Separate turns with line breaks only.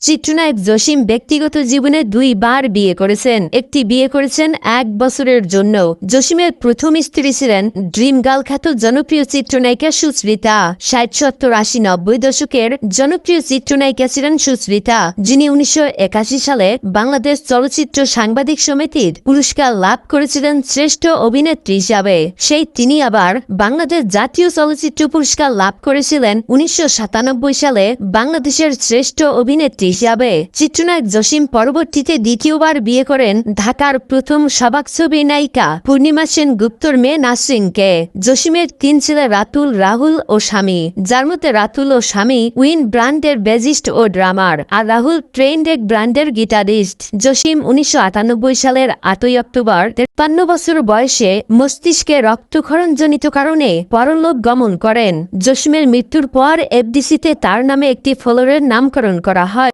চিত্রনায়ক জসিম ব্যক্তিগত জীবনে 2 বার বিয়ে করেছেন। একটি বিয়ে করেছেন 1 বছরের জন্য। জসিমের প্রথম স্ত্রী ছিলেন ড্রিম গার্ল খ্যাত জনপ্রিয় চিত্রনায়িকা সুচরিতা। 60, 70, 80, 90 দশকের জনপ্রিয় চিত্রনায়িকা ছিলেন সুচরিতা, যিনি 1981 সালে বাংলাদেশ চলচ্চিত্র সাংবাদিক সমিতির পুরস্কার লাভ করেছিলেন শ্রেষ্ঠ অভিনেত্রী হিসাবে। তিনি আবার বাংলাদেশ জাতীয় চলচ্চিত্র পুরস্কার লাভ করেছিলেন 1997 সালে বাংলাদেশের শ্রেষ্ঠ অভিনেত্রী হিসাবে। চিত্রনায়ক জসিম পরবর্তীতে দ্বিতীয়বার বিয়ে করেন ঢাকার প্রথম সবাক ছবির নায়িকা পূর্ণিমা সেনগুপ্তর মেয়ে নাসরিনকে। জসিমের 3 ছেলে রাতুল, রাহুল ও স্বামী, যার মধ্যে রাতুল ও স্বামী উইন ব্র্যান্ডের বেজিস্ট ও ড্রামার, আর রাহুল ট্রেন্ডেক ব্র্যান্ডের গিটারিস্ট। জসিম 1998 সালের 8 অক্টোবর 53 বছর বয়সে মস্তিষ্কে রক্তক্ষরণজনিত কারণে পরলোক গমন করেন। জসিমের মৃত্যুর পর এফডিসিতে তার নামে একটি ফ্লোরের নামকরণ করা হয়।